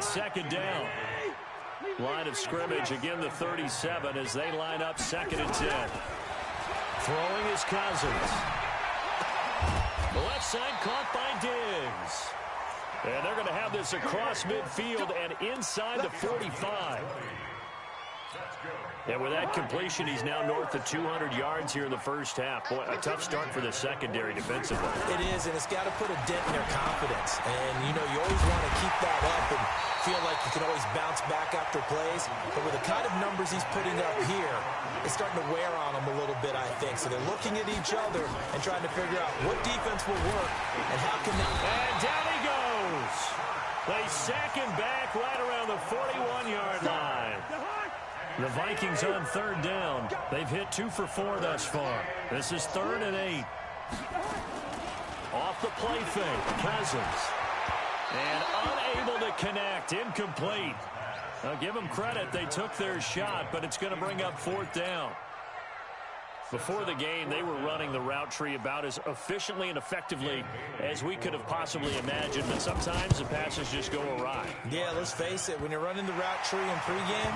it's second down. Line of scrimmage, again the 37 as they line up 2nd and 10. Throwing is Cousins. The left side caught by Diggs. And they're going to have this across midfield and inside the 45. And with that completion, he's now north of 200 yards here in the first half. Boy, a tough start for the secondary defensively. It is, and it's got to put a dent in their confidence. And, you know, you always want to keep that up and feel like you can always bounce back after plays. But with the kind of numbers he's putting up here, it's starting to wear on them a little bit, I think. So they're looking at each other and trying to figure out what defense will work and how can they... And down he goes. They sack him back right around the 41-yard line. The Vikings on 3rd down. They've hit 2 for 4 thus far. This is 3rd and 8. Off the play fake, Cousins. And unable to connect, incomplete. I'll give them credit, they took their shot, but it's going to bring up 4th down. Before the game, they were running the route tree about as efficiently and effectively as we could have possibly imagined, but sometimes the passes just go awry. Yeah, let's face it, when you're running the route tree in pregame,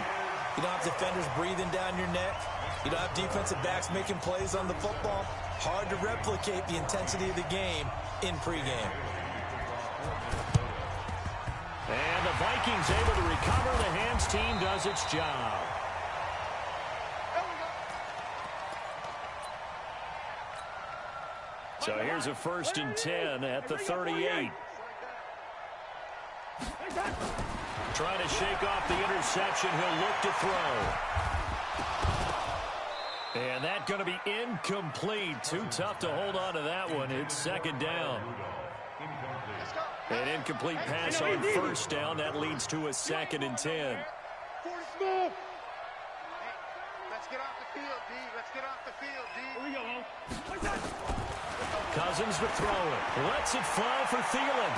you don't have defenders breathing down your neck. You don't have defensive backs making plays on the football. Hard to replicate the intensity of the game in pregame. And the Vikings able to recover. The hands team does its job. So here's a 1st and 10 at the 38. Trying to shake off the interception. He'll look to throw. And that going to be incomplete. Too tough to hold on to that one. It's 2nd down. An incomplete pass on 1st down. That leads to a 2nd and 10. Let's get off the field, D. Let's get off the field, D. Here we go. Cousins to throw it. Lets it fly for Thielen.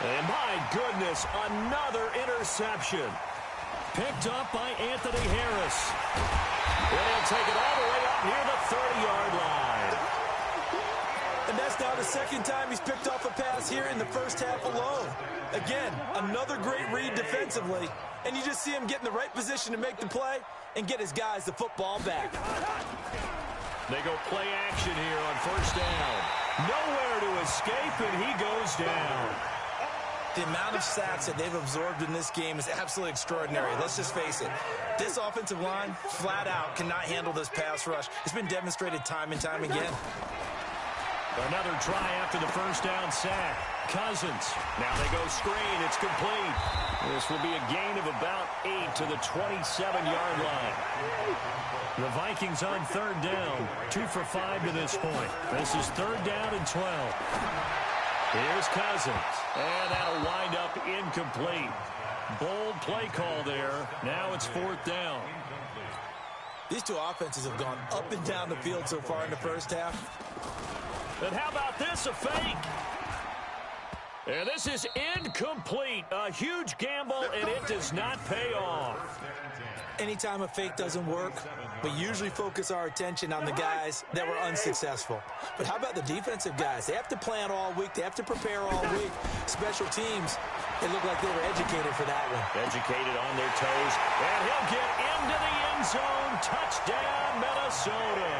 And my goodness, another interception. Picked up by Anthony Harris. And he'll take it all the way up near the 30-yard line. And that's now the 2nd time he's picked off a pass here in the first half alone. Again, another great read defensively. And you just see him get in the right position to make the play and get his guys the football back. They go play action here on 1st down. Nowhere to escape, and he goes down. The amount of sacks that they've absorbed in this game is absolutely extraordinary. Let's just face it. This offensive line, flat out, cannot handle this pass rush. It's been demonstrated time and time again. Another try after the 1st down sack. Cousins. Now they go screen. It's complete. This will be a gain of about 8 to the 27-yard line. The Vikings on 3rd down. 2 for 5 to this point. This is 3rd down and 12. Here's Cousins. And that'll wind up incomplete. Bold play call there. Now it's 4th down. These two offenses have gone up and down the field so far in the first half. And how about this, a fake? And this is incomplete. A huge gamble, and it does not pay off. Anytime a fake doesn't work, we usually focus our attention on the guys that were unsuccessful. But how about the defensive guys? They have to plan all week. They have to prepare all week. Special teams, it looked like they were educated for that one. Educated on their toes. And he'll get into the end zone. Touchdown, Minnesota.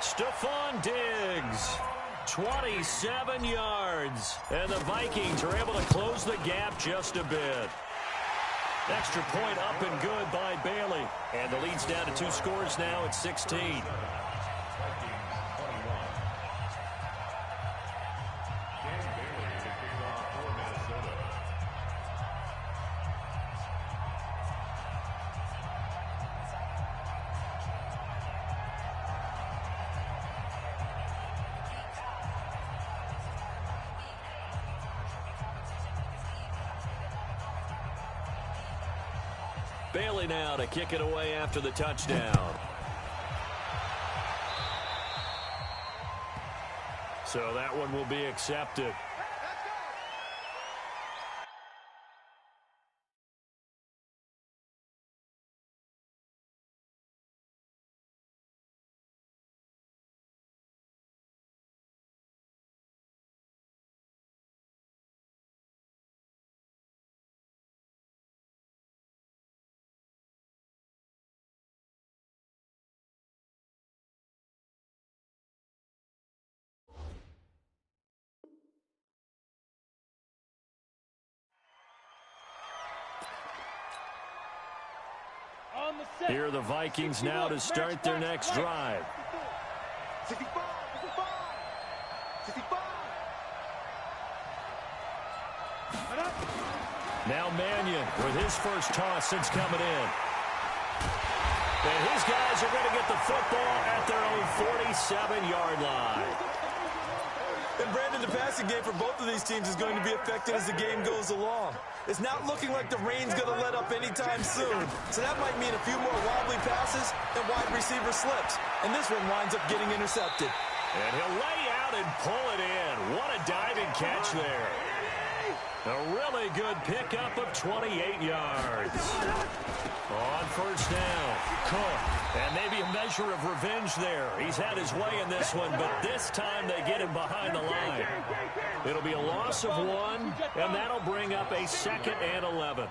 Stephon Diggs, 27 yards. And the Vikings are able to close the gap just a bit. Extra point up and good by Bailey. And the lead's down to 2 scores now at 16. Bailey now to kick it away after the touchdown. So that one will be accepted. Here are the Vikings now to start their next drive. 65, 65, 65. Now Mannion with his first toss since coming in. And his guys are going to get the football at their own 47-yard line. And Brandon, the passing game for both of these teams is going to be affected as the game goes along. It's not looking like the rain's going to let up anytime soon. So that might mean a few more wobbly passes and wide receiver slips. And this one winds up getting intercepted. And he'll lay out and pull it in. What a diving catch there. A really good pickup of 28 yards. On first down, Cook. And maybe a measure of revenge there. He's had his way in this one, but this time they get him behind the line. It'll be a loss of 1, and that'll bring up a 2nd and 11.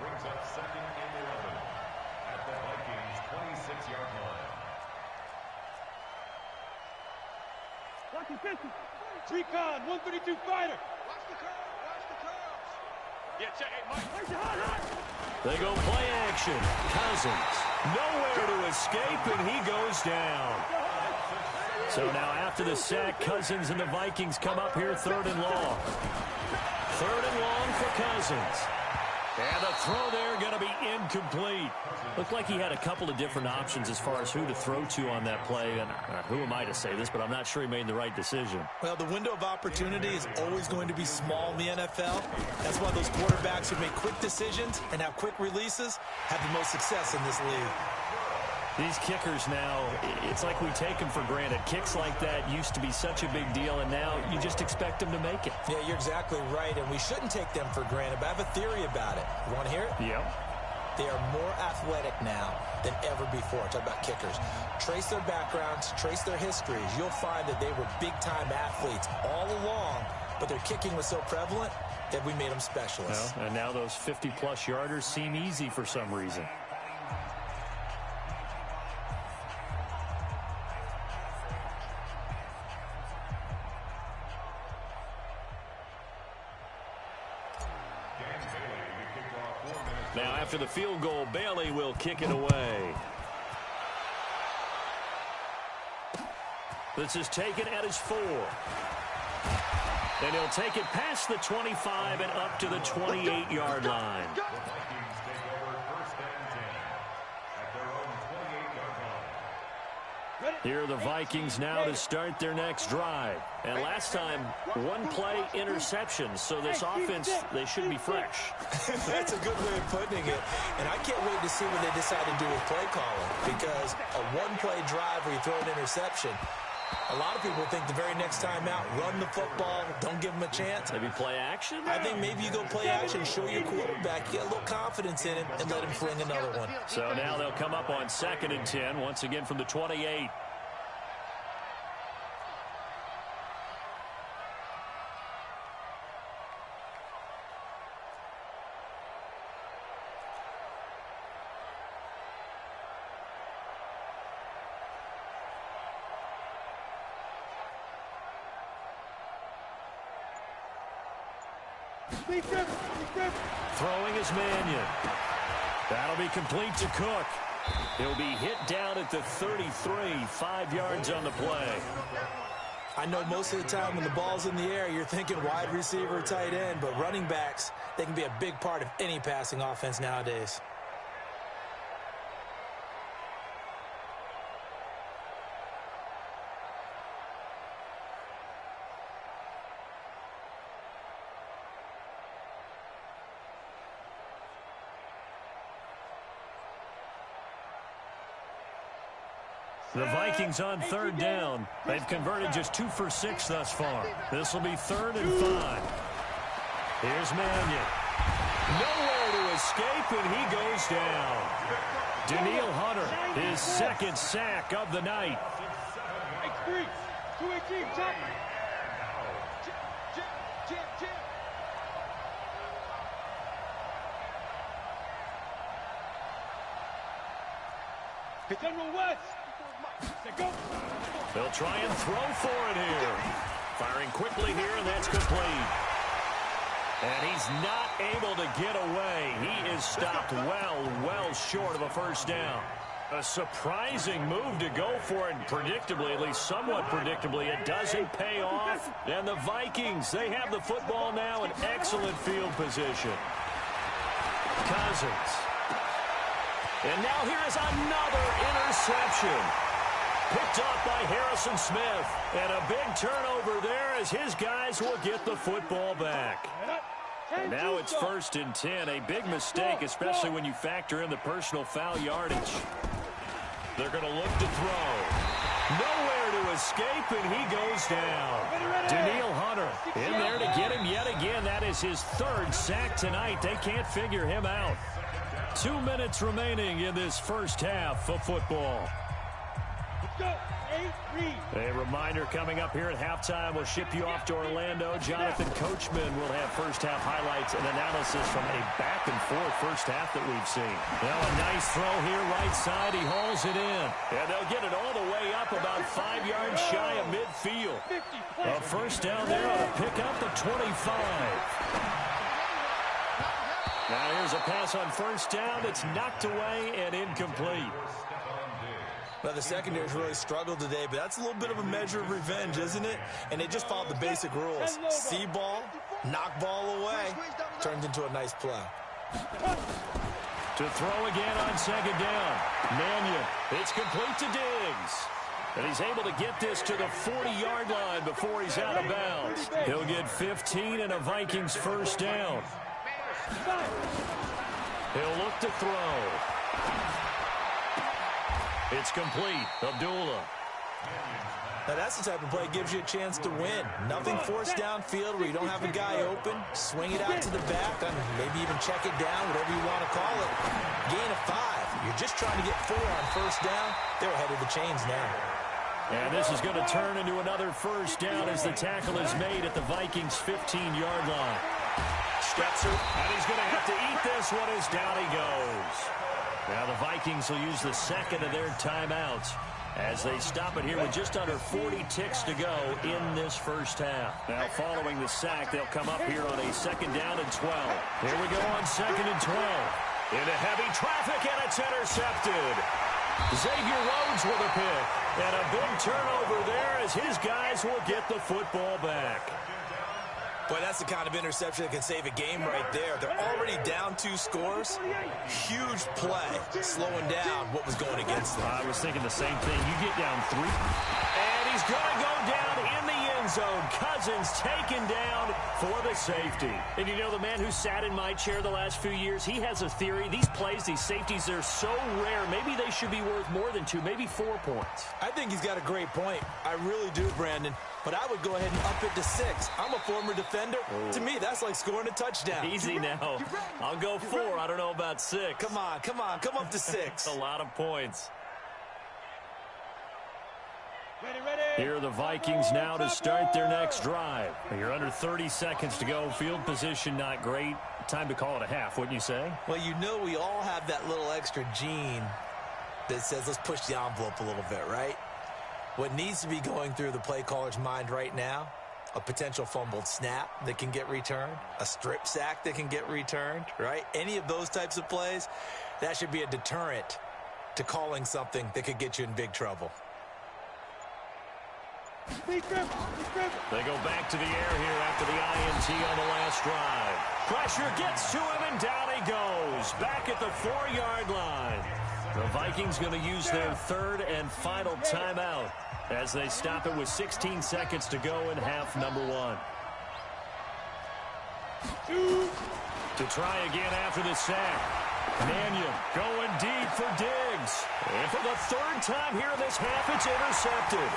Recon, 132 fighter. Watch the curve, watch the curves. Yeah, check it, Mike. They go play action. Cousins, nowhere to escape, and he goes down. So now after the sack, Cousins and the Vikings come up here 3rd and long. 3rd and long for Cousins. And the throw there going to be incomplete. Looked like he had a couple of different options as far as who to throw to on that play. And who am I to say this, but I'm not sure he made the right decision. Well, the window of opportunity is always going to be small in the NFL. That's why those quarterbacks who make quick decisions and have quick releases have the most success in this league. These kickers now, it's like we take them for granted. Kicks like that used to be such a big deal, and now you just expect them to make it. Yeah, you're exactly right, and we shouldn't take them for granted, but I have a theory about it. You want to hear it? Yep. They are more athletic now than ever before. Talk about kickers. Trace their backgrounds, trace their histories. You'll find that they were big-time athletes all along, but their kicking was so prevalent that we made them specialists. Well, and now those 50-plus yarders seem easy for some reason. Now, after the field goal, Bailey will kick it away. This is taken at his 4. And he'll take it past the 25 and up to the 28-yard line. Here are the Vikings now to start their next drive. And last time, 1-play interception. So this offense, they should be fresh. That's a good way of putting it. And I can't wait to see what they decide to do with play calling. Because a 1-play drive where you throw an interception, a lot of people think the very next time out, run the football, don't give them a chance. Maybe play action? I think maybe you go play action, show your quarterback, get a little confidence in him, and let him fling another one. So now they'll come up on 2nd and 10, once again from the 28. Throwing is Mannion. That'll be complete to Cook. He'll be hit down at the 33, 5 yards on the play. I know most of the time when the ball's in the air, you're thinking wide receiver, tight end, but running backs, they can be a big part of any passing offense nowadays. The Vikings on 3rd down. They've converted just 2 for 6 thus far. This will be 3rd and 5. Here's Mannion. Nowhere to escape, and he goes down. Daniil Hunter, his 2nd sack of the night. X3, 218, top. General West. They'll try and throw for it here. Firing quickly here, and that's complete. And he's not able to get away. He is stopped well short of a first down. A surprising move to go for it, and predictably, at least somewhat predictably, it doesn't pay off. And the Vikings, they have the football now in excellent field position. Cousins. And now here is another interception. Picked up by Harrison Smith. And a big turnover there as his guys will get the football back. And now it's 1st and 10. A big mistake, especially when you factor in the personal foul yardage. They're going to look to throw. Nowhere to escape, and he goes down. Daniil Hunter in there to get him yet again. That is his 3rd sack tonight. They can't figure him out. 2 minutes remaining in this first half of football. A reminder coming up here at halftime. We'll ship you off to Orlando. Jonathan Coachman will have first-half highlights and analysis from a back-and-forth first half that we've seen. Now a nice throw here, right side. He hauls it in. And they'll get it all the way up about 5 yards shy of midfield. A first down there on a pick up the 25. Now here's a pass on first down that's knocked away and incomplete. Well, the secondary's really struggled today, but that's a little bit of a measure of revenge, isn't it? And they just followed the basic rules. See ball, knock ball away, turns into a nice play. To throw again on second down. Mannion, it's complete to Diggs. And he's able to get this to the 40-yard line before he's out of bounds. He'll get 15 and a Vikings first down. He'll look to throw. It's complete. Abdullah. Now that's the type of play that gives you a chance to win. Nothing forced downfield where you don't have a guy open. Swing it out to the back, and maybe even check it down, whatever you want to call it. Gain of 5. You're just trying to get 4 on first down. They're ahead of the chains now. And this is going to turn into another first down as the tackle is made at the Vikings' 15-yard line. Steps it, and he's going to have to eat this one as down he goes. Now the Vikings will use the second of their timeouts as they stop it here with just under 40 ticks to go in this first half. Now following the sack, they'll come up here on a 2nd down and 12. Here we go on 2nd and 12. Into heavy traffic, and it's intercepted. Xavier Rhodes with a pick. And a big turnover there as his guys will get the football back. Boy, that's the kind of interception that can save a game right there. They're already down 2 scores. Huge play, slowing down what was going against them. I was thinking the same thing. You get down 3. And he's going to go down in the end zone. Cousins taken down for the safety. And you know, the man who sat in my chair the last few years, he has a theory. These plays, these safeties, they're so rare. Maybe they should be worth more than 2, maybe 4 points. I think he's got a great point. I really do, Brandon. But I would go ahead and up it to 6. I'm a former defender. Oh. To me, that's like scoring a touchdown. Easy now. I'll go 4. I don't know about 6. Come on. Come up to 6. A lot of points. Here are the Vikings now to start their next drive. You're under 30 seconds to go. Field position not great. Time to call it a half, wouldn't you say? Well, you know we all have that little extra gene that says let's push the envelope a little bit, right? What needs to be going through the play caller's mind right now, a potential fumbled snap that can get returned, a strip sack that can get returned, right? Any of those types of plays, that should be a deterrent to calling something that could get you in big trouble. They go back to the air here after the INT on the last drive. Pressure gets to him, and down he goes. Back at the 4-yard line. The Vikings going to use their 3rd and final timeout as they stop it with 16 seconds to go in half number 1. To try again after the sack. Mannion going deep for Diggs. And for the 3rd time here in this half, it's intercepted.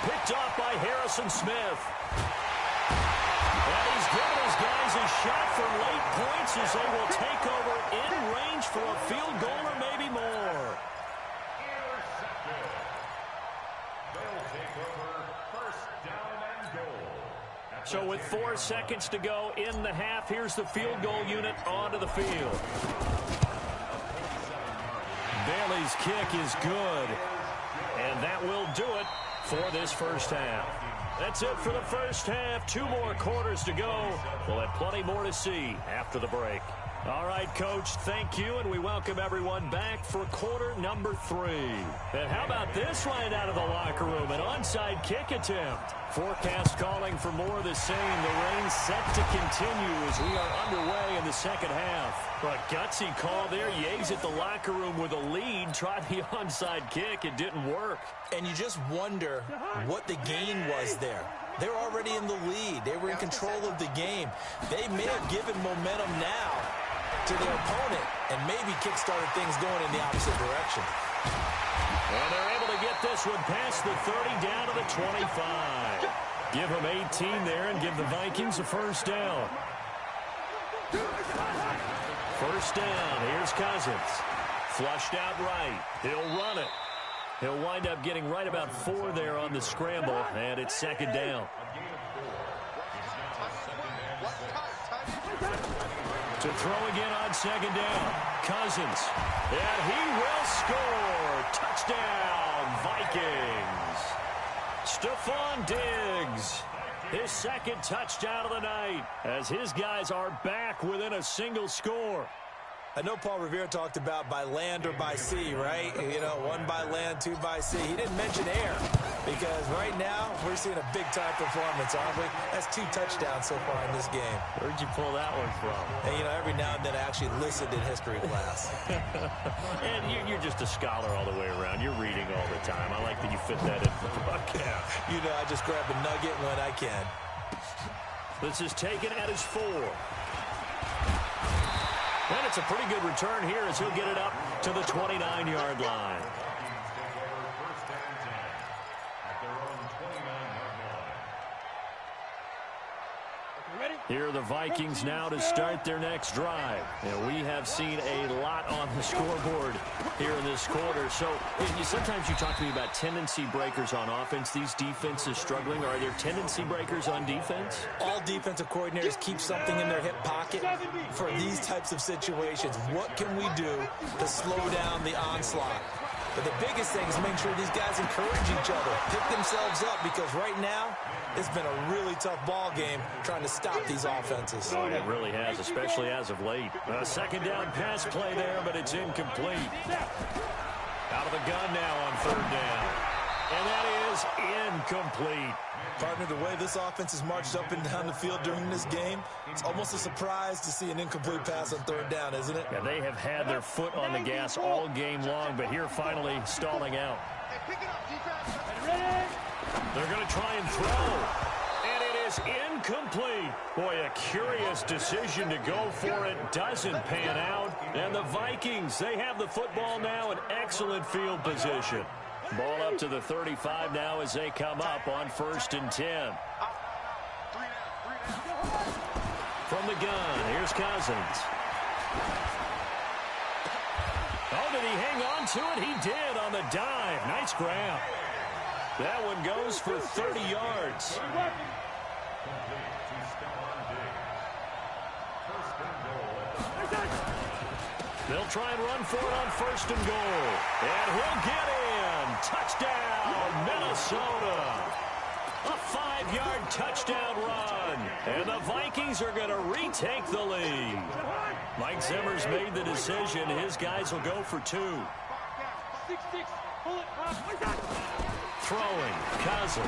Picked off by Harrison Smith. And he's given his guys a shot for late points as they will take over in range for a field goal or maybe more. So with 4 seconds to go in the half, here's the field goal unit onto the field. Bailey's kick is good. And that will do it for this first half. That's it for the first half. 2 more quarters to go. We'll have plenty more to see after the break. All right, Coach, thank you, and we welcome everyone back for quarter number 3. And how about this right out of the locker room, an onside kick attempt. Forecast calling for more of the same. The rain set to continue as we are underway in the second half. But gutsy call there. Ye's at the locker room with a lead. Tried the onside kick. It didn't work. And you just wonder what the gain was there. They're already in the lead. They were in control of the game. They may have given momentum now to their opponent and maybe kick-started things going in the opposite direction. And they're able to get this one past the 30 down to the 25. Give them 18 there and give the Vikings a first down. First down. Here's Cousins. Flushed out right. He'll run it. He'll wind up getting right about 4 there on the scramble, and it's second down. To throw again on second down. Cousins. And he will score. Touchdown, Vikings. Stephon Diggs. His second touchdown of the night as his guys are back within a single score. I know Paul Revere talked about by land or by sea, right? You know, 1 by land, 2 by sea. He didn't mention air because right now we're seeing a big-time performance, aren't we? That's 2 touchdowns so far in this game. Where'd you pull that one from? And, you know, every now and then I actually listened in history class. And you're just a scholar all the way around. You're reading all the time. I like that you fit that in for the broadcast. You know, I just grab a nugget when I can. This is taken at his 4. And it's a pretty good return here as he'll get it up to the 29-yard line. Here are the Vikings now to start their next drive. And we have seen a lot on the scoreboard here in this quarter. So sometimes you talk to me about tendency breakers on offense. These defenses struggling. Are there tendency breakers on defense? All defensive coordinators keep something in their hip pocket for these types of situations. What can we do to slow down the onslaught? But the biggest thing is make sure these guys encourage each other, pick themselves up, because right now it's been a really tough ball game trying to stop these offenses. Oh, it really has, especially as of late. A second down pass play there, but it's incomplete. Out of the gun now on third down. And that is incomplete. Partner, the way this offense has marched up and down the field during this game, it's almost a surprise to see an incomplete pass on third down, isn't it? Yeah, they have had their foot on the gas all game long, but here finally stalling out. They're going to try and throw. And it is incomplete. Boy, a curious decision to go for it. Doesn't pan out. And the Vikings, they have the football now in excellent field position. Ball up to the 35 now as they come up on 1st and 10. From the gun, here's Cousins. Oh, did he hang on to it? He did on the dive. Nice grab. That one goes for 30 yards. They'll try and run for it on 1st and goal. And he'll get in. Touchdown, Minnesota. A 5-yard touchdown run. And the Vikings are going to retake the lead. Mike Zimmer's made the decision. His guys will go for 2. Throwing, Cousins.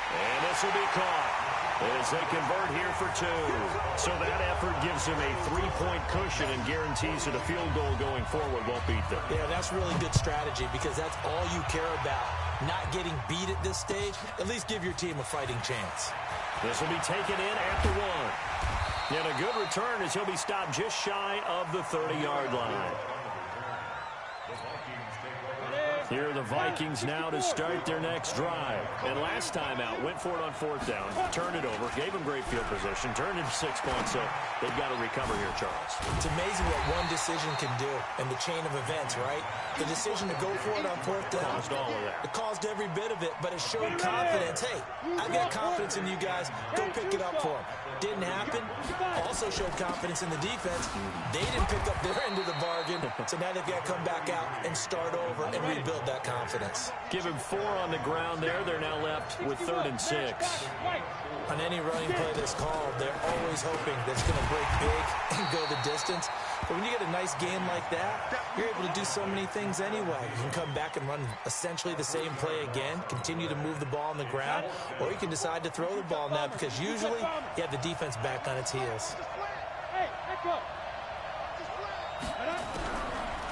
And this will be caught as they convert here for 2. So that effort gives him a 3-point cushion and guarantees that a field goal going forward won't beat them. Yeah, that's really good strategy because that's all you care about. Not getting beat at this stage, at least give your team a fighting chance. This will be taken in at the 1. And a good return as he'll be stopped just shy of the 30-yard line. Here are the Vikings now to start their next drive. And last time out, went for it on 4th down, turned it over, gave them great field position, turned it to 6 points, so they've got to recover here, Charles. It's amazing what one decision can do in the chain of events, right? The decision to go for it on 4th down. Caused all of that. It caused every bit of it, but it showed confidence. Hey, I've got confidence in you guys. Go pick it up for them. Didn't happen. Also showed confidence in the defense. They didn't pick up their end of the bargain, So now they've got to come back out and start over and rebuild that confidence. Give him 4 on the ground there. They're now left with 3rd and 6. On any running play that's called, they're always hoping that it's going to break big and go the distance. But when you get a nice game like that, you're able to do so many things anyway. You can come back and run essentially the same play again, continue to move the ball on the ground, or you can decide to throw the ball now because usually you have the defense back on its heels.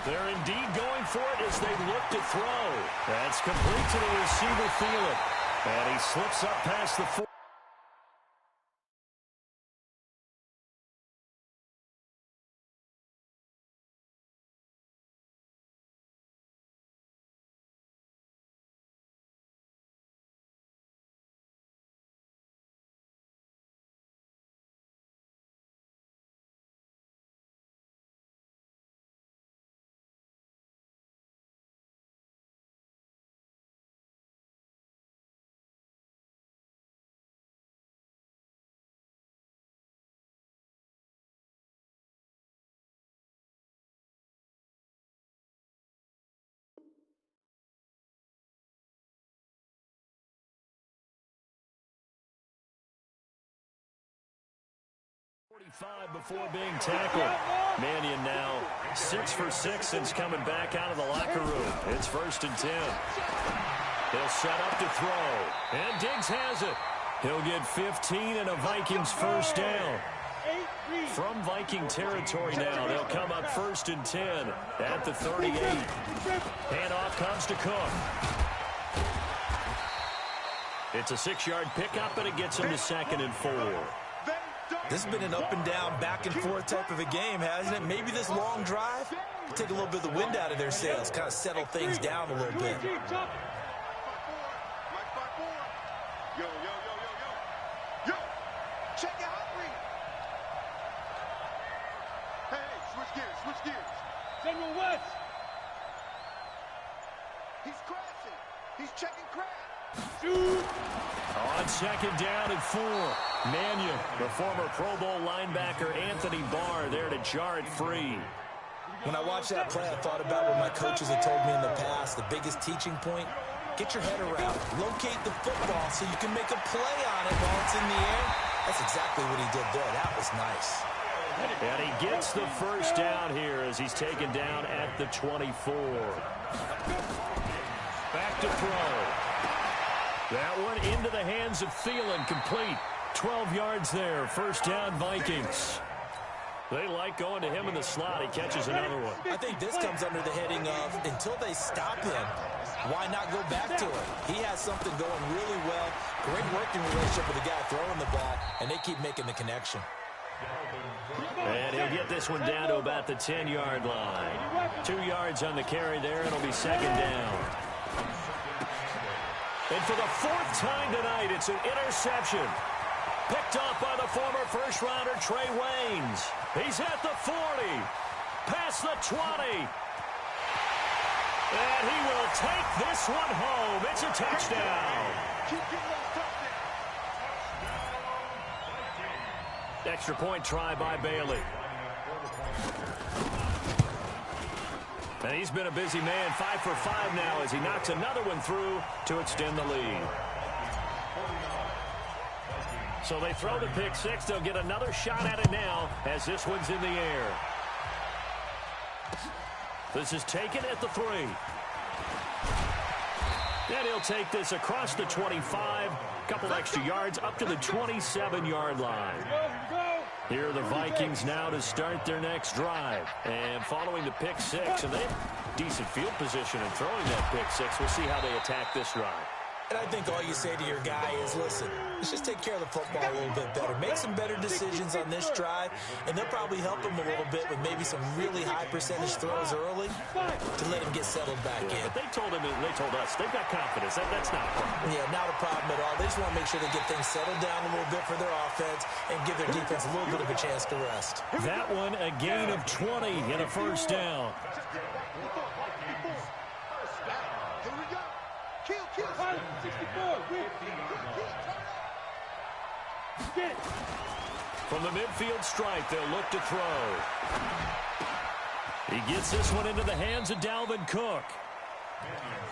They're indeed going for it as they look to throw. That's complete to the receiver, Thielen. And he slips up past the 4. Before being tackled. Mannion now 6 for 6 since coming back out of the locker room. It's 1st and 10. He'll set up to throw. And Diggs has it. He'll get 15 and a Vikings first down. From Viking territory now, they'll come up 1st and 10 at the 38. Handoff comes to Cook. It's a 6-yard pickup, and it gets him to 2nd and 4. This has been an up-and-down, back-and-forth type of a game, hasn't it? Maybe this long drive take a little bit of the wind out of their sails, kind of settle things down a little bit. Yo. Check your hot read. Hey, switch gears. Send him west. He's crashing. He's checking crash. Shoot. On 2nd down and 4. Mannion, the former Pro Bowl linebacker Anthony Barr there to jar it free. When I watched that play, I thought about what my coaches had told me in the past. The biggest teaching point, get your head around. Locate the football so you can make a play on it while it's in the air. That's exactly what he did there. That was nice. And he gets the first down here as he's taken down at the 24. Back to throw. That one into the hands of Thielen, complete. 12 yards there, 1st down Vikings. They like going to him in the slot. He catches another one. I think this comes under the heading of, until they stop him, why not go back to him? He has something going really well. Great working relationship with the guy throwing the ball, and they keep making the connection. And he'll get this one down to about the 10-yard line. 2 yards on the carry there. It'll be 2nd down. And for the 4th time tonight, it's an interception. Picked up by the former first-rounder Trey Waynes. He's at the 40, past the 20. And he will take this one home. It's a touchdown. Extra point try by Bailey. And he's been a busy man, 5 for 5 now as he knocks another one through to extend the lead. So they throw the pick 6. They'll get another shot at it now as this one's in the air. This is taken at the 3. And he'll take this across the 25. Couple extra yards up to the 27-yard line. Here are the Vikings now to start their next drive. And following the pick 6, and they have decent field position in throwing that pick 6. We'll see how they attack this drive. And I think all you say to your guy is, listen, let's just take care of the football a little bit better. Make some better decisions on this drive, and they'll probably help him a little bit with maybe some really high percentage throws early to let him get settled back in. But they told us, they've got confidence. That's not a problem. Yeah, not a problem at all. They just want to make sure they get things settled down a little bit for their offense and give their defense a little bit of a chance to rest. That one, a gain of 20 and a first down. From the midfield stripe, they'll look to throw. He gets this one into the hands of Dalvin Cook.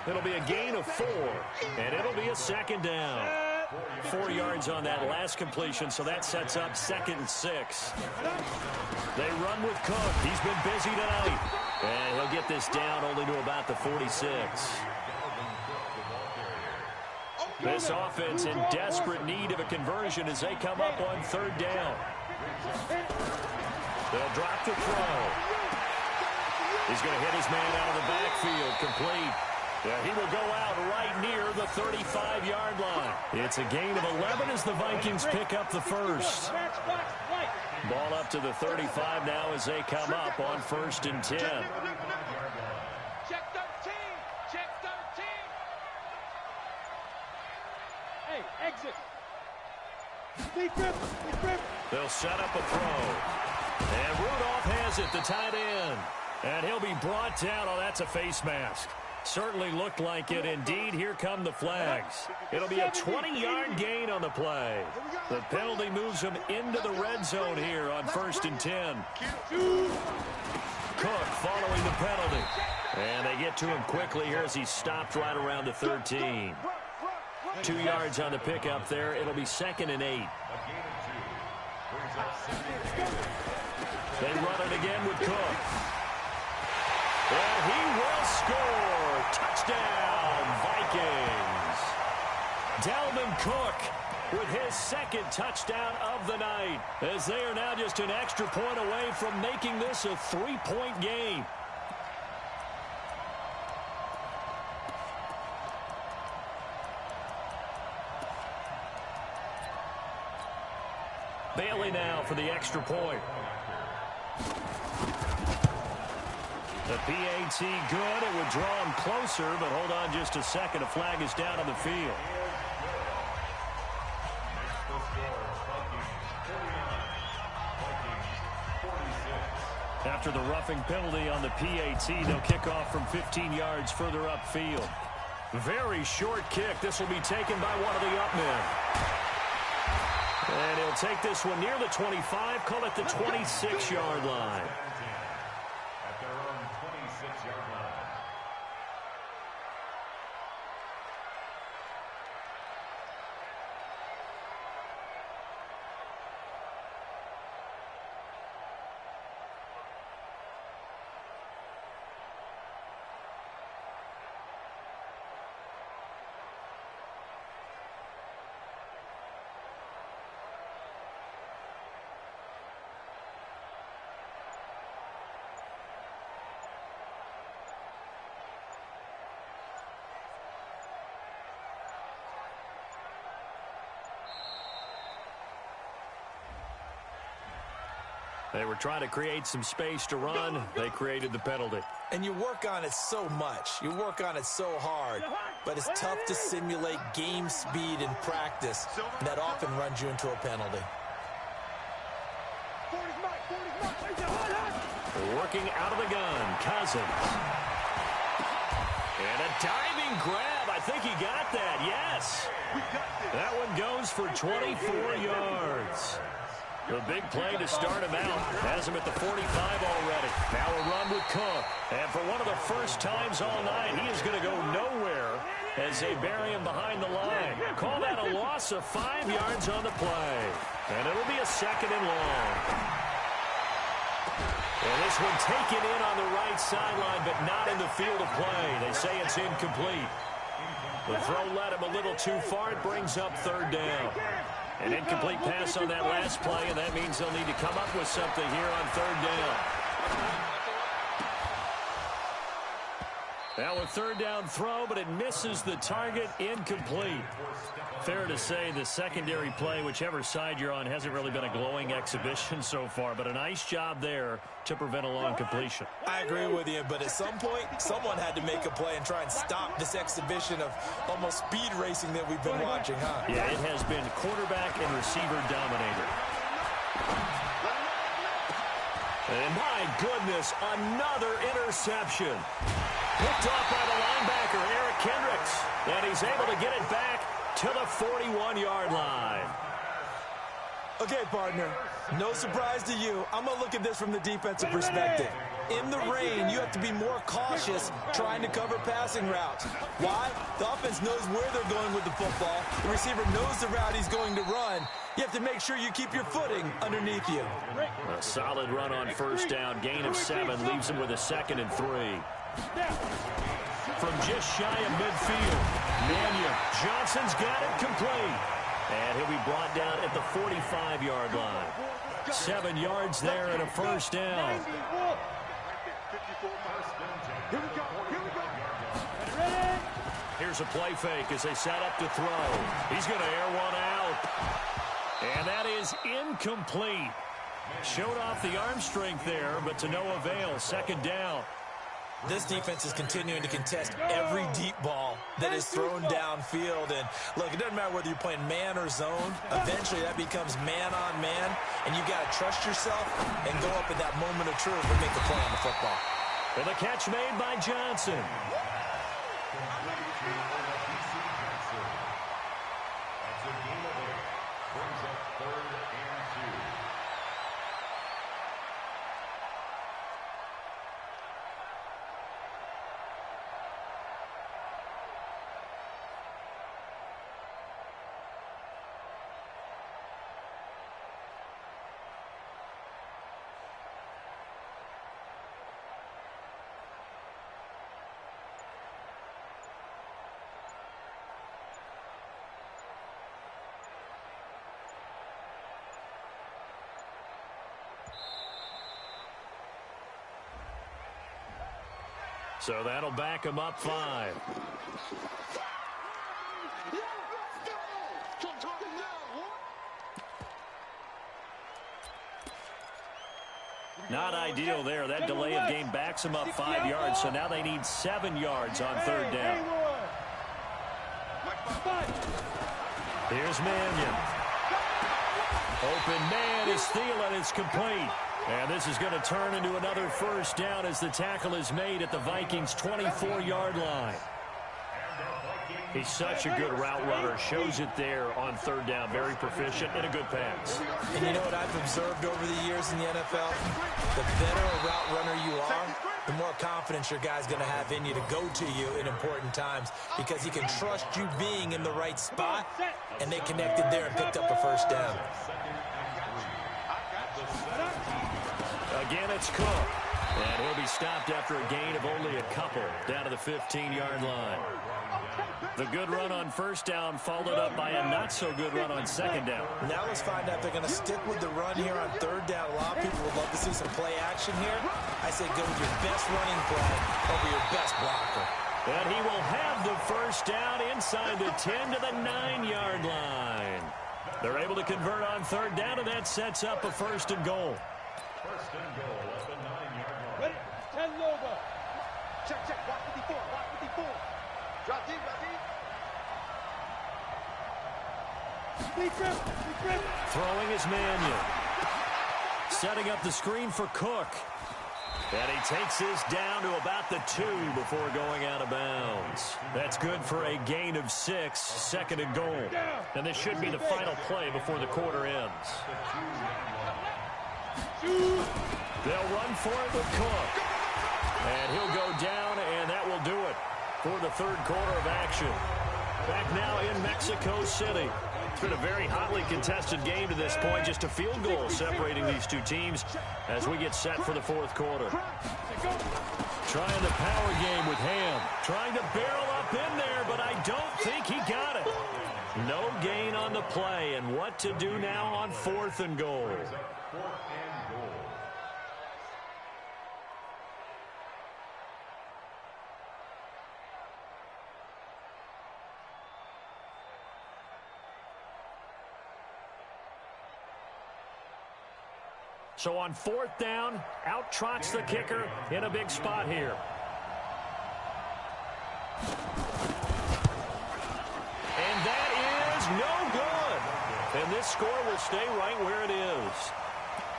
It'll be a gain of 4, and it'll be a second down. 4 yards on that last completion, so that sets up 2nd and 6. They run with Cook. He's been busy tonight. And he'll get this down only to about the 46. This offense in desperate need of a conversion as they come up on 3rd down. They'll drop the throw. He's going to hit his man out of the backfield, complete. Yeah, he will go out right near the 35-yard line. It's a gain of 11 as the Vikings pick up the first. Ball up to the 35 now as they come up on 1st and 10. Check 13. Check 13. Hey, exit. Defense. They'll set up a throw. And Rudolph has it, the tight end. And he'll be brought down. Oh, that's a face mask. Certainly looked like it. Indeed, here come the flags. It'll be a 20-yard gain on the play. The penalty moves him into the red zone here on 1st and 10. Cook following the penalty. And they get to him quickly here as he's stopped right around the 13. 2 yards on the pickup there. It'll be 2nd and 8. They run it again with Cook. And he will score. Touchdown, Vikings. Dalvin Cook with his 2nd touchdown of the night, as they are now just an extra point away from making this a 3-point game. Bailey now for the extra point. The PAT good. It would draw him closer, but hold on just a second. A flag is down on the field. After the roughing penalty on the PAT, they'll kick off from 15 yards further upfield. Very short kick. This will be taken by one of the up men. And he'll take this one near the 25, call it the 26-yard line. They were trying to create some space to run. They created the penalty. And you work on it so much. You work on it so hard. But it's tough to simulate game speed in practice. And that often runs you into a penalty. Working out of the gun, Cousins. And a diving grab. I think he got that, yes. That one goes for 24 yards. The big play to start him out. Has him at the 45 already. Now a run with Cook. And for one of the first times all night, he is going to go nowhere as they bury him behind the line. Call that a loss of 5 yards on the play. And it'll be a 2nd and long. And this one taken in on the right sideline, but not in the field of play. They say it's incomplete. The throw led him a little too far. It brings up 3rd down. An incomplete pass on that last play, and that means they'll need to come up with something here on 3rd down. Now a 3rd down throw, but it misses the target, incomplete. Fair to say the secondary play, whichever side you're on, hasn't really been a glowing exhibition so far, but a nice job there to prevent a long completion. I agree with you, but at some point, someone had to make a play and try and stop this exhibition of almost speed racing that we've been watching, huh? Yeah, it has been quarterback and receiver dominator. And my goodness, another interception. Picked off by the linebacker, Eric Kendricks. And he's able to get it back to the 41-yard line. Okay, partner, No surprise to you. I'm going to look at this from the defensive perspective. In the rain, you have to be more cautious trying to cover passing routes. Why? The offense knows where they're going with the football. The receiver knows the route he's going to run. You have to make sure you keep your footing underneath you. A solid run on first down. Gain of 7 leaves him with a 2nd and 3. From just shy of midfield, Mannion. Johnson's got it complete. And he'll be brought down at the 45-yard line. 7 yards there and a first down. Here's a play fake as they set up to throw. He's going to air one out. And that is incomplete. Showed off the arm strength there, but to no avail. 2nd down. This defense is continuing to contest every deep ball that is thrown downfield. And, look, it doesn't matter whether you're playing man or zone. Eventually, that becomes man-on-man, and you've got to trust yourself and go up at that moment of truth and make the play on the football. And the catch made by Johnson. So that'll back him up 5. Not ideal there. That delay of game backs him up 5 yards, so now they need 7 yards on 3rd down. Here's Mannion. Open man is Thielen. It's complete. And this is going to turn into another first down as the tackle is made at the Vikings' 24-yard line. He's such a good route runner. Shows it there on 3rd down. Very proficient and a good pass. And you know what I've observed over the years in the NFL? The better a route runner you are, the more confidence your guy's going to have in you to go to you in important times because he can trust you being in the right spot, and they connected there and picked up a first down. Again, it's Cook. And he'll be stopped after a gain of only a couple down to the 15-yard line. The good run on first down followed up by a not-so-good run on 2nd down. Now let's find out if they're going to stick with the run here on 3rd down. A lot of people would love to see some play action here. I say go with your best running play over your best blocker. And he will have the first down inside the 10 to the 9-yard line. They're able to convert on 3rd down, and that sets up a 1st and goal. 1st and goal at the 9-yard line. Ready? 10 logo. Check, watch 54, watch 54. Drop deep, drop deep. Throwing is Mannion. Setting up the screen for Cook. And he takes this down to about the 2 before going out of bounds. That's good for a gain of 6, 2nd and goal. And this should be the final play before the quarter ends. They'll run for it with Cook. And he'll go down, and that will do it for the 3rd quarter of action. Back now in Mexico City. It's been a very hotly contested game to this point. Just a field goal separating these two teams as we get set for the 4th quarter. Trying the power game with Ham. Trying to barrel up in there, but I don't think he got it. No gain on the play, and what to do now on 4th and goal. So on 4th down, out trots the kicker in a big spot here. And that is no good. And this score will stay right where it is.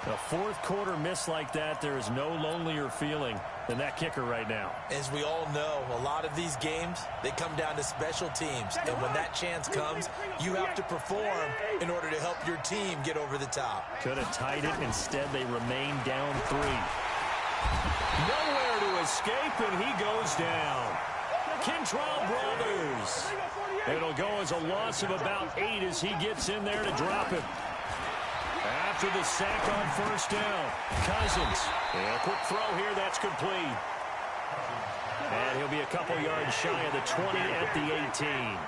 A fourth quarter miss like that, there is no lonelier feeling than that kicker right now. As we all know, a lot of these games, they come down to special teams. And when that chance comes, you have to perform in order to help your team get over the top. Could have tied it. Instead, they remain down 3. Nowhere to escape, and he goes down. Kintrail Brothers. It'll go as a loss of about 8 as he gets in there to drop it. After the sack on first down, Cousins. A quick throw here, that's complete. And he'll be a couple yards shy of the 20 at the 18.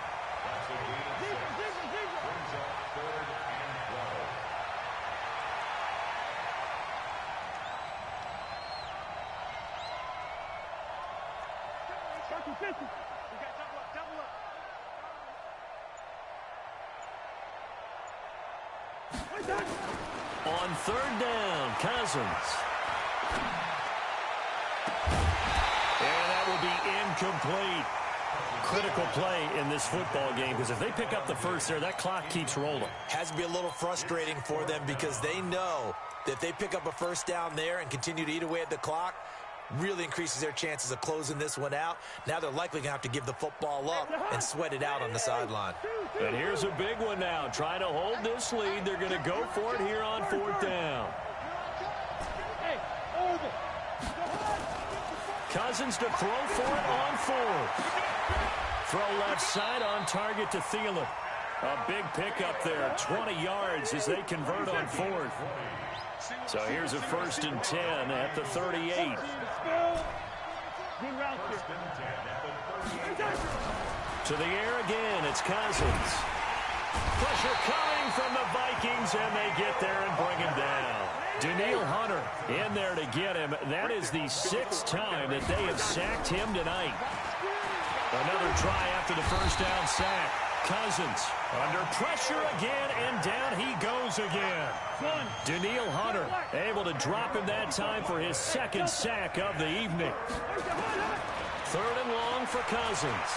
On third down, Cousins. And that will be incomplete. Critical play in this football game, because if they pick up the first there, that clock keeps rolling. Has to be a little frustrating for them because they know that if they pick up a first down there and continue to eat away at the clock, really increases their chances of closing this one out. Now they're likely going to have to give the football up and sweat it out on the sideline. And here's a big one now. Trying to hold this lead. They're going to go for it here on fourth down. Cousins to throw for it on fourth. Throw left side on target to Thielen. A big pickup there. 20 yards as they convert on fourth. So here's a 1st and 10 at the 38. To the air again, it's Cousins. Pressure coming from the Vikings, and they get there and bring him down. Danielle Hunter in there to get him. That is the 6th time that they have sacked him tonight. Another try after the first down sack. Cousins under pressure again, and down he goes again. Danielle Hunter able to drop him that time for his 2nd sack of the evening. 3rd and long for Cousins.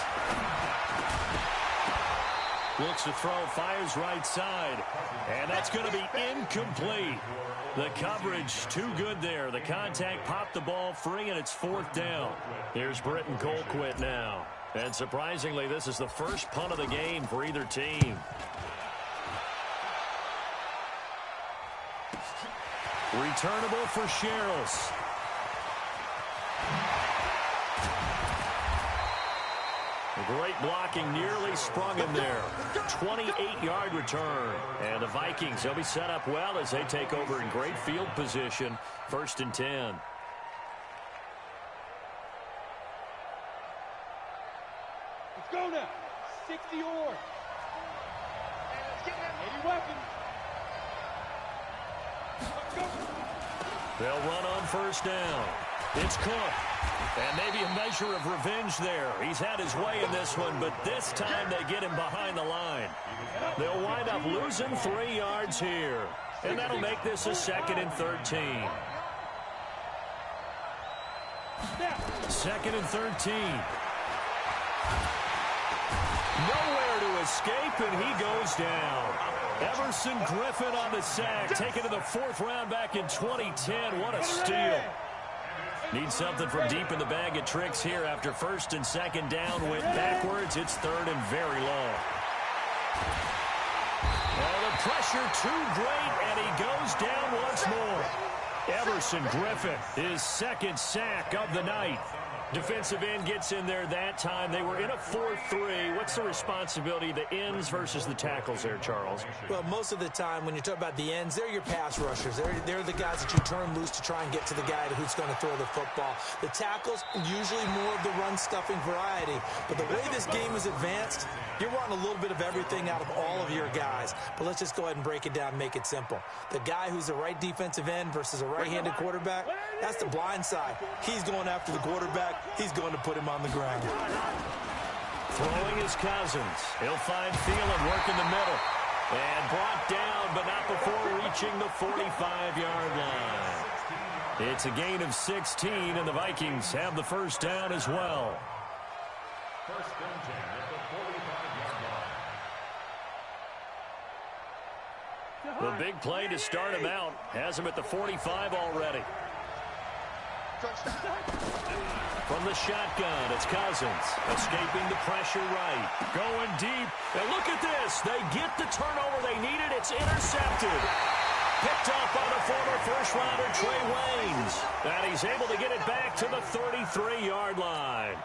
Looks to throw, fires right side, and that's going to be incomplete. The coverage too good there. The contact popped the ball free, and it's 4th down. Here's Britton Colquitt now. And surprisingly, this is the first punt of the game for either team. Returnable for Sherrills. Great blocking, nearly sprung him there. 28-yard return. And the Vikings, they'll be set up well as they take over in great field position. 1st and 10. Let's go now. 60 yards. 80 weapons. Let's go. They'll run on first down. It's Cook. And maybe a measure of revenge there. He's had his way in this one, but this time they get him behind the line. They'll wind up losing 3 yards here. And that'll make this a 2nd and 13. 2nd and 13. Nowhere to escape, and he goes down. Everson Griffin on the sack, taken to the 4th round back in 2010. What a steal. Needs something from deep in the bag of tricks here after 1st and 2nd down. Went backwards. It's 3rd and very long. Well, the pressure too great, and he goes down once more. Everson Griffin, his 2nd sack of the night. Defensive end gets in there that time. They were in a 4-3. What's the responsibility of the ends versus the tackles there, Charles? Well, most of the time when you talk about the ends, they're your pass rushers. They're the guys that you turn loose to try and get to the guy who's going to throw the football. The tackles, usually more of the run-stuffing variety. But the way this game is advanced, you're wanting a little bit of everything out of all of your guys. But let's just go ahead and break it down and make it simple. The guy who's the right defensive end versus a right-handed quarterback, that's the blind side. He's going after the quarterback. He's going to put him on the ground. Throwing is Cousins. He'll find Thielen working the middle. And brought down, but not before reaching the 45-yard line. It's a gain of 16, and the Vikings have the 1st down as well. First and 10 at the 45-yard line. The big play to start him out has him at the 45 already. From the shotgun, it's Cousins. Escaping the pressure right. Going deep. And look at this. They get the turnover they needed. It's intercepted. Picked up by the former first-rounder Trey Waynes. And he's able to get it back to the 33-yard line.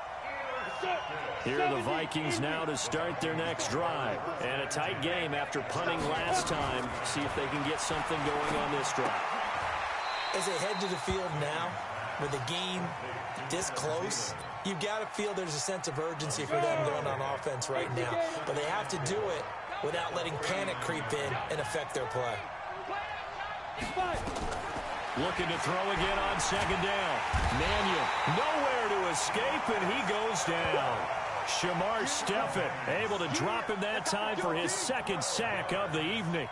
Here are the Vikings now to start their next drive. And a tight game after punting last time. See if they can get something going on this drive. As they head to the field now, with the game this close, you've got to feel there's a sense of urgency for them going on offense right now. But they have to do it without letting panic creep in and affect their play. Looking to throw again on second down. Mannion nowhere to escape, and he goes down. Shamar Stephen able to drop him that time for his second sack of the evening.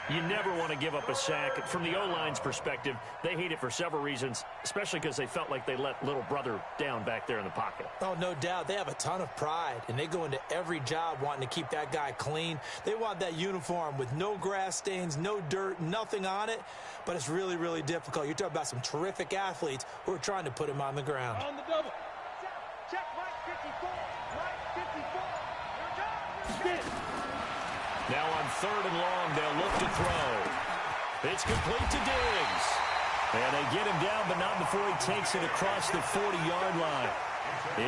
You never want to give up a sack. From the O-line's perspective, they hate it for several reasons, especially because they felt like they let little brother down back there in the pocket. Oh, no doubt. They have a ton of pride, and they go into every job wanting to keep that guy clean. They want that uniform with no grass stains, no dirt, nothing on it, but it's really, really difficult. You're talking about some terrific athletes who are trying to put him on the ground. On the double. Check right 54. Right 54. You're done. Now on third and long, they'll look to throw. It's complete to Diggs. And they get him down, but not before he takes it across the 40-yard line.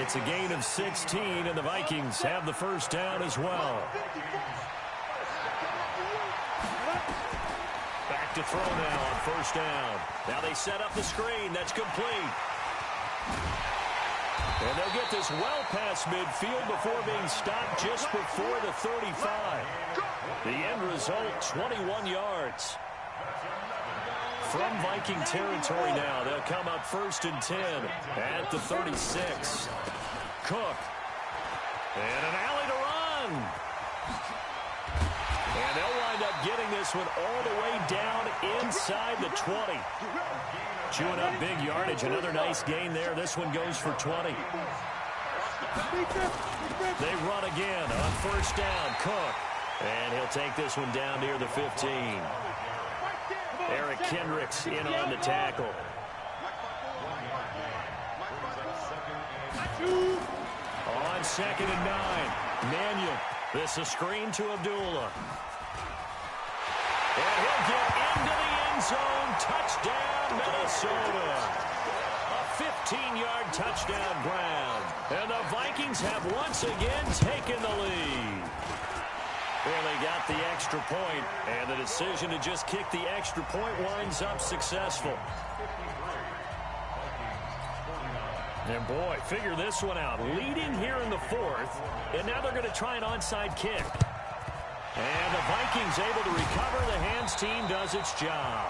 It's a gain of 16, and the Vikings have the first down as well. Back to throw now on first down. Now they set up the screen. That's complete. And they'll get this well past midfield before being stopped just before the 35. The end result, 21 yards. From Viking territory now, they'll come up first and 10 at the 36. Cook. And an alley to run. And they'll wind up getting this one all the way down inside the 20. Chewing up big yardage. Another nice gain there. This one goes for 20. They run again on first down. Cook. And he'll take this one down near the 15. Eric Kendricks in on the tackle. On second and 9. Mannion. This a screen to Abdullah. And he'll get into the end zone. Touchdown, Minnesota. A 15-yard touchdown ground. And the Vikings have once again taken the lead. Well, they got the extra point, and the decision to just kick the extra point winds up successful. And boy, figure this one out. Leading here in the fourth, and now they're going to try an onside kick. And the Vikings able to recover. The hands team does its job.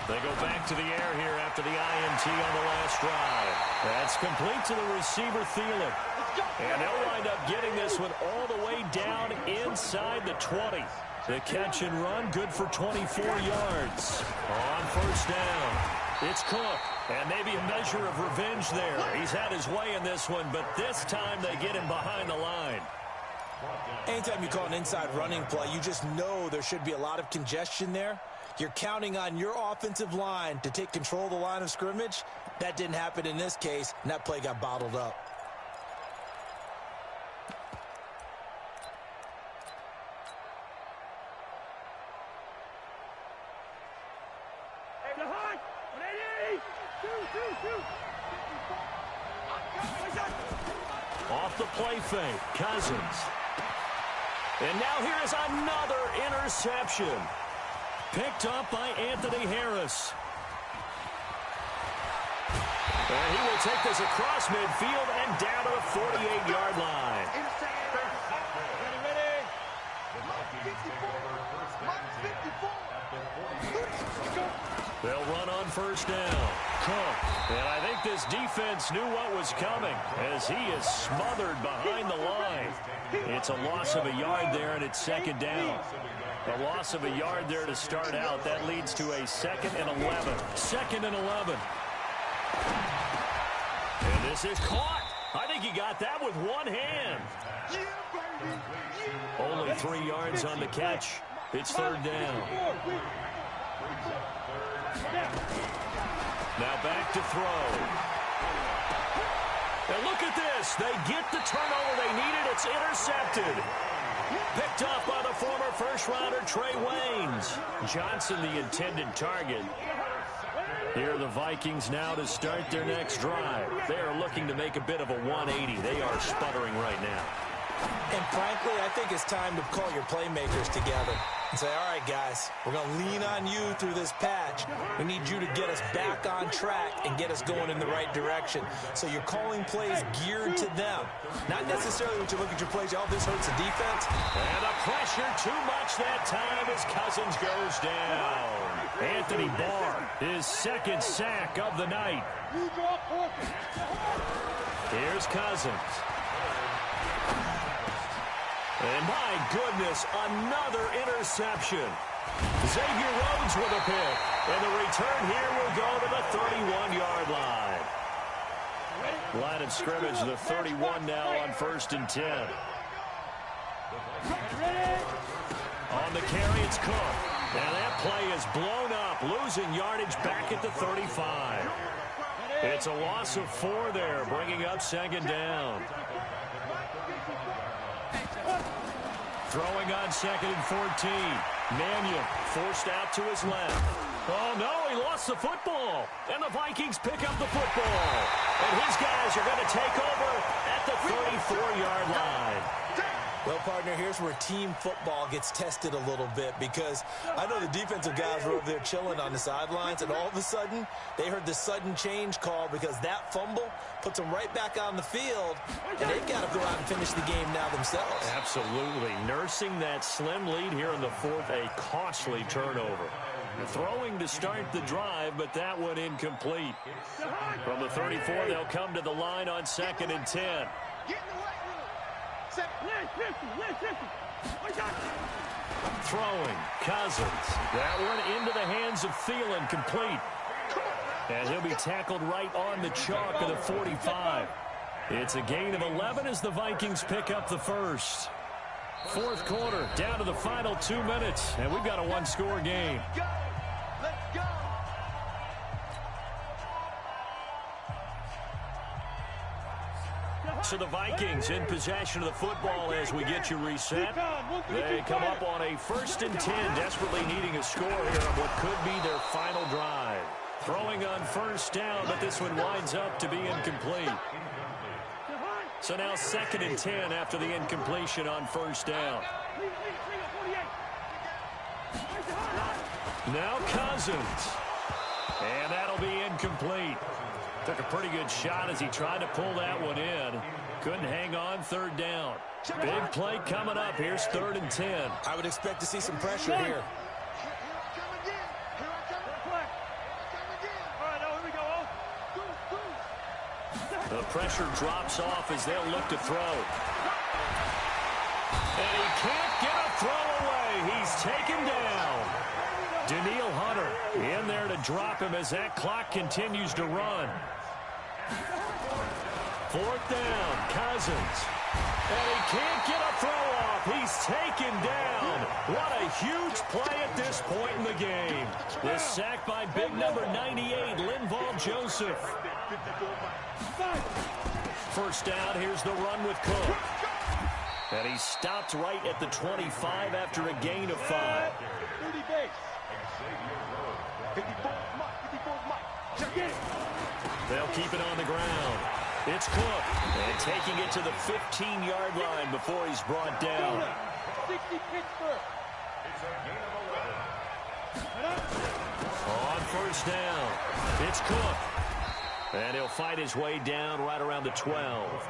They go back to the air here after the INT on the last drive. That's complete to the receiver, Thielen. And they'll wind up getting this one all the way down inside the 20. The catch and run, good for 24 yards. On first down, it's Cook. And maybe a measure of revenge there. He's had his way in this one, but this time they get him behind the line. Anytime you call an inside running play, you just know there should be a lot of congestion there. You're counting on your offensive line to take control of the line of scrimmage. That didn't happen in this case, and that play got bottled up. Off the play fake, Cousins. And now here is another interception. Picked up by Anthony Harris. And he will take this across midfield and down to the 48-yard line. They'll run on first down. Cook. And I think this defense knew what was coming as he is smothered behind the line. It's a loss of a yard there, and it's second down. A loss of a yard there to start out. That leads to a 2nd and 11. 2nd and 11. And this is caught. I think he got that with one hand. Only 3 yards on the catch. It's third down. Now back to throw. And look at this. They get the turnover they needed. It's intercepted. Picked off by the former first-rounder Trey Waynes. Johnson, the intended target. Here are the Vikings now to start their next drive. They are looking to make a bit of a 180. They are sputtering right now. And frankly, I think it's time to call your playmakers together and say, all right, guys, we're going to lean on you through this patch. We need you to get us back on track and get us going in the right direction. So you're calling plays geared to them. Not necessarily when you look at your plays, oh, this hurts the defense. And the pressure too much that time as Cousins goes down. Anthony Barr, his 2nd sack of the night. Here's Cousins. And my goodness, another interception. Xavier Rhodes with a pick. And the return here will go to the 31-yard line. Line of scrimmage, the 31 now on 1st and 10. On the carry, it's Cook. And that play is blown up, losing yardage back at the 35. It's a loss of 4 there, bringing up 2nd down. Throwing on 2nd and 14. Mannion forced out to his left. Oh, no, he lost the football. And the Vikings pick up the football. And his guys are going to take over at the 34-yard line. Well, partner, here's where team football gets tested a little bit because I know the defensive guys were over there chilling on the sidelines, and all of a sudden, they heard the sudden change call because that fumble puts them right back on the field, and they've got to go out and finish the game now themselves. Absolutely. Nursing that slim lead here in the 4th, a costly turnover. Throwing to start the drive, but that one incomplete. From the 34, they'll come to the line on 2nd and 10. Throwing, Cousins. That one into the hands of Thielen, complete. And he'll be tackled right on the chalk of the 45. It's a gain of 11 as the Vikings pick up the first. 4th quarter, down to the final 2 minutes, and we've got a 1-score game. Let's go. So the Vikings in possession of the football as we get you reset. They come up on a 1st and 10, desperately needing a score here on what could be their final drive. Throwing on 1st down, but this one winds up to be incomplete. So now 2nd and 10 after the incompletion on 1st down. Now Cousins. And that'll be incomplete. Took a pretty good shot as he tried to pull that one in. Couldn't hang on 3rd down. Big play coming up. Here's 3rd and 10. I would expect to see some pressure here. The pressure drops off as they'll look to throw. And he can't get a throw away. He's taken down. Daniil Hunter in there to drop him as that clock continues to run. 4th down, Cousins. And he can't get a throw off. He's taken down. What a huge play at this point in the game. The sack by big number 98, Linval Joseph. 1st down, here's the run with Cook. And he stopped right at the 25 after a gain of 5. They'll keep it on the ground. It's Cook. And taking it to the 15-yard line before he's brought down. 60 Pittsburgh. On 1st down, it's Cook. And he'll fight his way down right around the 12.